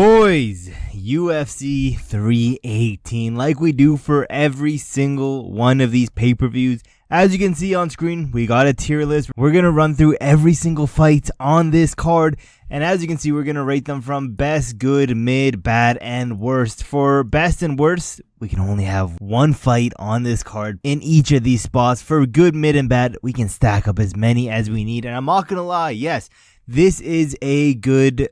Boys, UFC 318, like we do for every single one of these pay-per-views. As you can see on screen, we got a tier list. We're going to run through every single fight on this card. And as you can see, we're going to rate them from best, good, mid, bad, and worst. For best and worst, we can only have one fight on this card in each of these spots. For good, mid, and bad, we can stack up as many as we need. And I'm not going to lie, yes, this is a good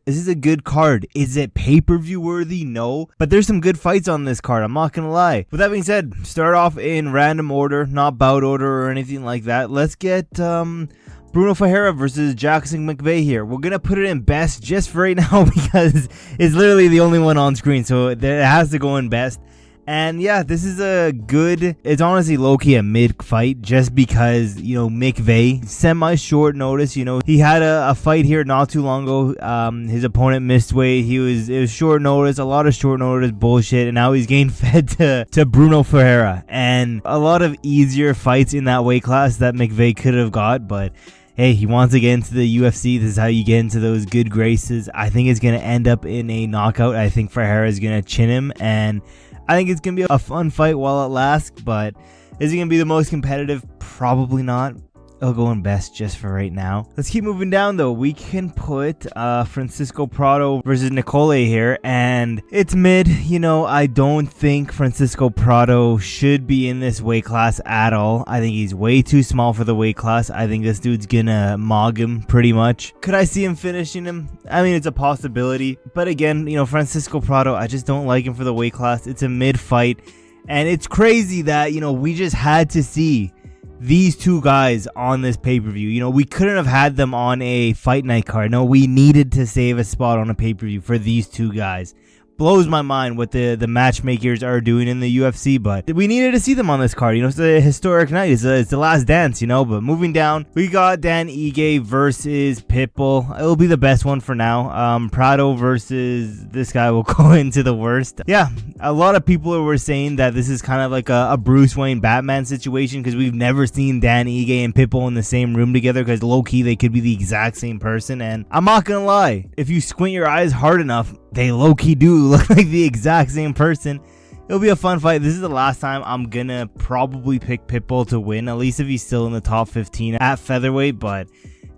card. Is it pay-per-view worthy? No. But there's some good fights on this card. I'm not going to lie. With that being said, start off in random order, not bout order or anything like that. Let's get Bruno Ferreira versus Jackson McVeigh here. We're going to put it in best just for right now because it's literally the only one on screen. So it has to go in best. And yeah, this is it's honestly low-key a mid fight just because, McVeigh, semi-short notice, he had a fight here not too long ago. His opponent missed weight. It was short notice, a lot of short notice bullshit, and now he's getting fed to Bruno Ferreira. And a lot of easier fights in that weight class that McVeigh could have got, but hey, he wants to get into the UFC. This is how you get into those good graces. I think it's going to end up in a knockout. I think Ferreira is going to chin him, and I think it's going to be a fun fight while it lasts, but is it going to be the most competitive? Probably not. It'll go in best just for right now. Let's keep moving down, though. We can put Francisco Prado versus Nicole here, and it's mid. I don't think Francisco Prado should be in this weight class at all. I think he's way too small for the weight class. I think this dude's gonna mog him pretty much. Could I see him finishing him? I mean, it's a possibility. But again, Francisco Prado, I just don't like him for the weight class. It's a mid fight, and it's crazy that, we just had to see these two guys on this pay-per-view. We couldn't have had them on a fight night card. No, we needed to save a spot on a pay-per-view for these two guys. Blows my mind what the matchmakers are doing in the UFC, but we needed to see them on this card. It's a historic night. It's the last dance, But moving down, we got Dan Ige versus Pitbull. It'll be the best one for now. Prado versus this guy will go into the worst. Yeah, a lot of people were saying that this is kind of like a Bruce Wayne Batman situation because we've never seen Dan Ige and Pitbull in the same room together because low-key they could be the exact same person. And I'm not gonna lie, if you squint your eyes hard enough, they low-key do look like the exact same person. It'll be a fun fight. This is the last time I'm gonna probably pick Pitbull to win, at least if he's still in the top 15 at featherweight. But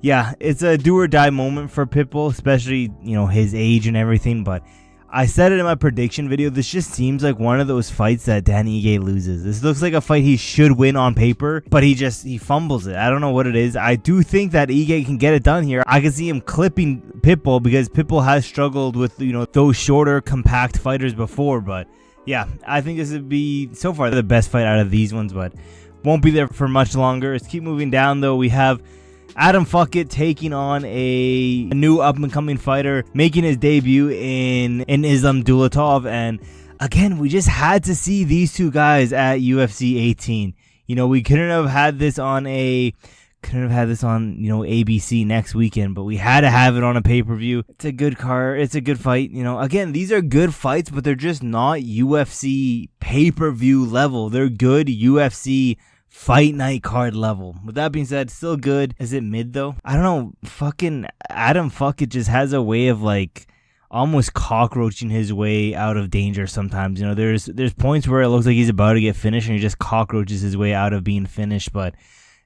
yeah, it's a do or die moment for Pitbull, especially his age and everything. But I said it in my prediction video, this just seems like one of those fights that Dan Ige loses. This looks like a fight he should win on paper, but he fumbles it. I don't know what it is. I do think that Ige can get it done here. I can see him clipping Pitbull because Pitbull has struggled with, those shorter, compact fighters before. But yeah, I think this would be, so far, the best fight out of these ones, but won't be there for much longer. Let's keep moving down, though. We have Adam Fuckett taking on a new up-and-coming fighter, making his debut in Islam Dulatov. And again, we just had to see these two guys at UFC 18. We couldn't have had this on ABC next weekend, but we had to have it on a pay-per-view. It's a good card. It's a good fight. Again, these are good fights, but they're just not UFC pay-per-view level. They're good UFC fight night card level. With that being said, still good. Is it mid though? I don't know. Fucking Adam Fuckett just has a way of almost cockroaching his way out of danger sometimes. There's points where it looks like he's about to get finished and he just cockroaches his way out of being finished. But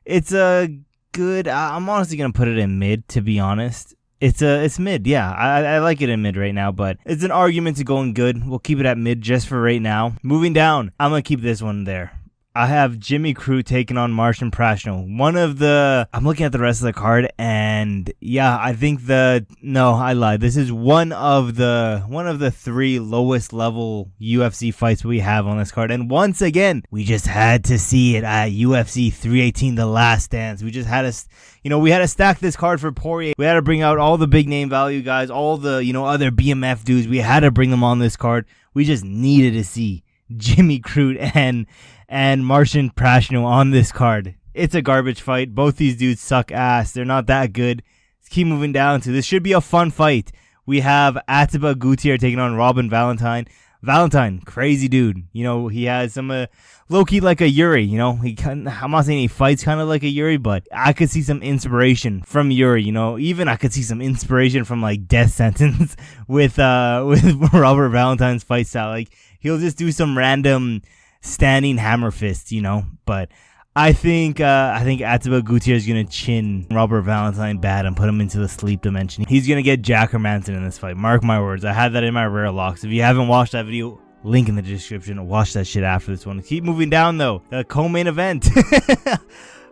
it's a good. I'm honestly gonna put it in mid, to be honest. It's mid. Yeah, I like it in mid right now, but it's an argument to going good. We'll keep it at mid just for right now. Moving down, I'm gonna keep this one there. I have Jimmy Crute taking on Marcin Prashno. I'm looking at the rest of the card, and yeah, I think I lied. This is one of the three lowest level UFC fights we have on this card. And once again, we just had to see it at UFC 318, the last dance. We just had to stack this card for Poirier. We had to bring out all the big name value guys, all the, other BMF dudes. We had to bring them on this card. We just needed to see Jimmy Crute and Marcin Prashno on this card. It's a garbage fight. Both these dudes suck ass. They're not that good. Let's keep moving down to this. Should be a fun fight. We have Atiba Gutierrez taking on Robin Valentine. Valentine, crazy dude. You know, he has some low-key like a Yuri, you know. I'm not saying he fights kind of like a Yuri, but I could see some inspiration from Yuri, you know. Even I could see some inspiration from like Death Sentence with Robert Valentine's fight style. Like, he'll just do some random standing hammer fist, you know. But I think Atiba Gutierrez is going to chin Robert Valentine bad and put him into the sleep dimension. He's going to get Jack Hermanson in this fight. Mark my words. I had that in my rare locks. If you haven't watched that video, link in the description. Watch that shit after this one. Keep moving down, though. The co-main event.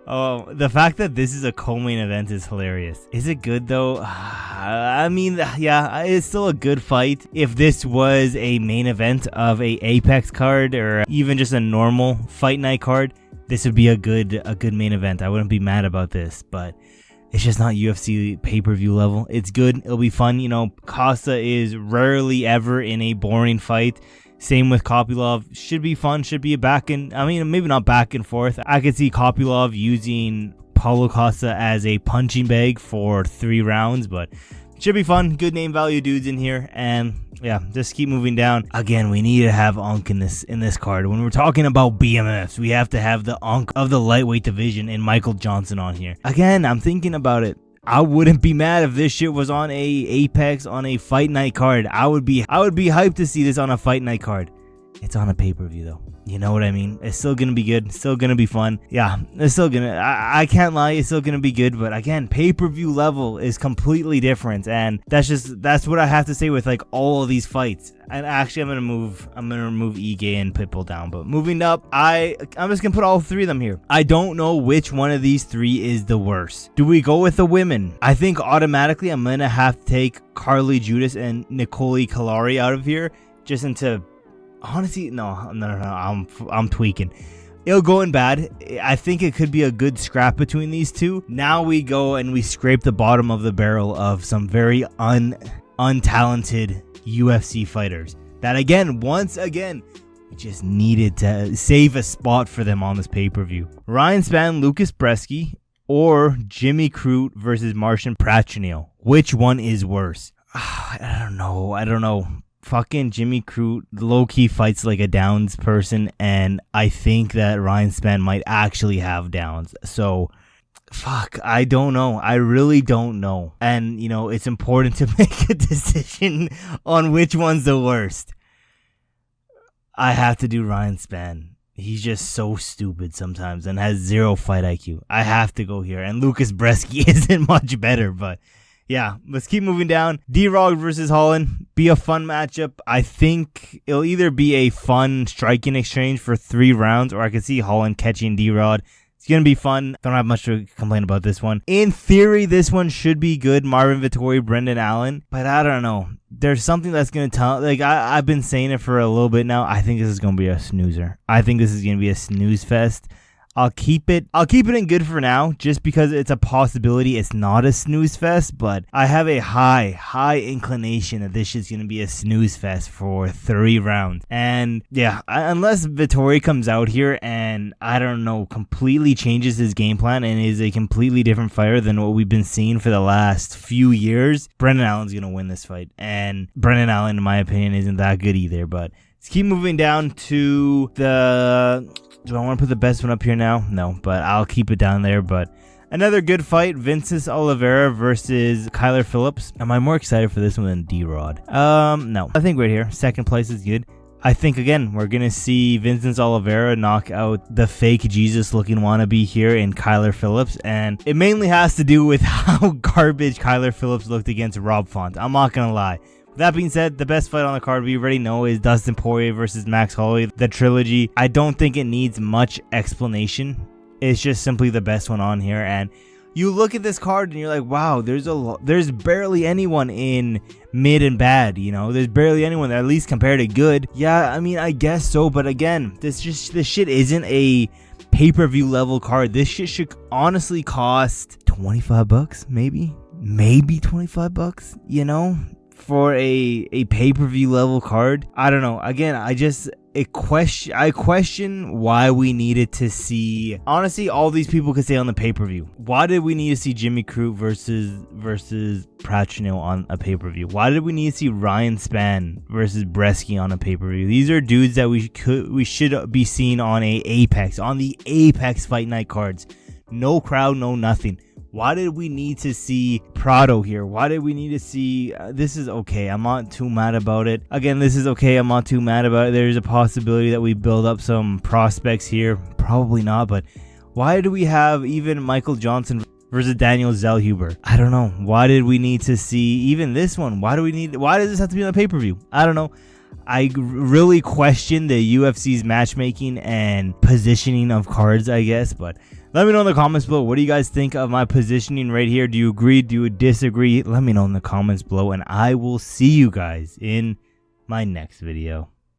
Oh, the fact that this is a co-main event is hilarious. Is it good, though? I mean, yeah, it's still a good fight. If this was a main event of a Apex card or even just a normal fight night card, this would be a good main event. I wouldn't be mad about this, but it's just not UFC pay-per-view level. It's good. It'll be fun. You know, Costa is rarely ever in a boring fight. Same with Kopylov. Should be fun. Should be maybe not back and forth. I could see Kopylov using Paulo Costa as a punching bag for 3 rounds, but should be fun. Good name value dudes in here. And yeah, just keep moving down. Again, we need to have Unk in this card. When we're talking about BMFs, we have to have the Unk of the lightweight division and Michael Johnson on here. Again, I'm thinking about it. I wouldn't be mad if this shit was on a Apex on a fight night card. I would be hyped to see this on a fight night card. It's on a pay-per-view though. You know what I mean? It's still gonna be good. It's still gonna be fun. Yeah, it's still gonna. I can't lie. It's still gonna be good. But again, pay-per-view level is completely different, and that's what I have to say with like all of these fights. And actually, I'm gonna remove Ige and Pitbull down. But moving up, I'm just gonna put all 3 of them here. I don't know which one of these 3 is the worst. Do we go with the women? I think automatically I'm gonna have to take Carly Judas and Nicole Kalari out of here, just into. Honestly, no, I'm tweaking. It'll go in bad. I think it could be a good scrap between these two. Now we go and we scrape the bottom of the barrel of some very untalented UFC fighters. That once again, we just needed to save a spot for them on this pay-per-view. Ryan Spann, Lucas Bresky, or Jimmy Crute versus Marcin Prachnio. Which one is worse? I don't know. Fucking Jimmy Crute low-key fights like a downs person, and I think that Ryan Spann might actually have downs. So, fuck, I don't know. I really don't know. And, you know, it's important to make a decision on which one's the worst. I have to do Ryan Spann. He's just so stupid sometimes and has 0 fight IQ. I have to go here. And Lucas Bresky isn't much better, but yeah, let's keep moving down. D-Rog versus Holland. Be a fun matchup. I think it'll either be a fun striking exchange for 3 rounds, or I could see Holland catching D-Rod. It's going to be fun. Don't have much to complain about this one. In theory, this one should be good. Marvin Vettori, Brendan Allen. But I don't know. There's something that's going to tell. Like, I've been saying it for a little bit now. I think this is going to be a snoozer. I think this is going to be a snooze fest. I'll keep it in good for now, just because it's a possibility it's not a snooze fest, but I have a high inclination that this shit's going to be a snooze fest for 3 rounds. And yeah, unless Vettori comes out here and, I don't know, completely changes his game plan and is a completely different fighter than what we've been seeing for the last few years, Brendan Allen's going to win this fight. And Brendan Allen, in my opinion, isn't that good either, but let's keep moving down to the... Do I want to put the best one up here now? No, but I'll keep it down there. But another good fight, Vinicius Oliveira versus Kyler Phillips. Am I more excited for this one than D-Rod? No. I think right here, second place is good. I think, again, we're going to see Vinicius Oliveira knock out the fake Jesus-looking wannabe here in Kyler Phillips. And it mainly has to do with how garbage Kyler Phillips looked against Rob Font. I'm not going to lie. That being said, the best fight on the card we already know is Dustin Poirier versus Max Holloway, the trilogy. I don't think it needs much explanation. It's just simply the best one on here. And you look at this card and you're like, wow, there's barely anyone in mid and bad, you know? There's barely anyone that at least compared to good. Yeah, I mean, I guess so. But again, this shit isn't a pay-per-view level card. This shit should honestly cost $25, maybe 25 bucks, you know? For a pay-per-view level card. I don't know. Again, I question why we needed to see, honestly, all these people could say on the pay-per-view. Why did we need to see Jimmy Crute versus Patricio on a pay-per-view? Why did we need to see Ryan Spann versus Bresky on a pay-per-view? These are dudes that we should be seeing on the Apex Fight Night cards. No crowd, no nothing. Why did we need to see Prado here? Why did we need to see... this is okay. I'm not too mad about it. Again, this is okay. I'm not too mad about it. There's a possibility that we build up some prospects here. Probably not, but why do we have even Michael Johnson versus Daniel Zellhuber? I don't know. Why did we need to see even this one? Why does this have to be on the pay-per-view? I don't know. I really question the UFC's matchmaking and positioning of cards, I guess, but let me know in the comments below. What do you guys think of my positioning right here? Do you agree? Do you disagree? Let me know in the comments below, and I will see you guys in my next video.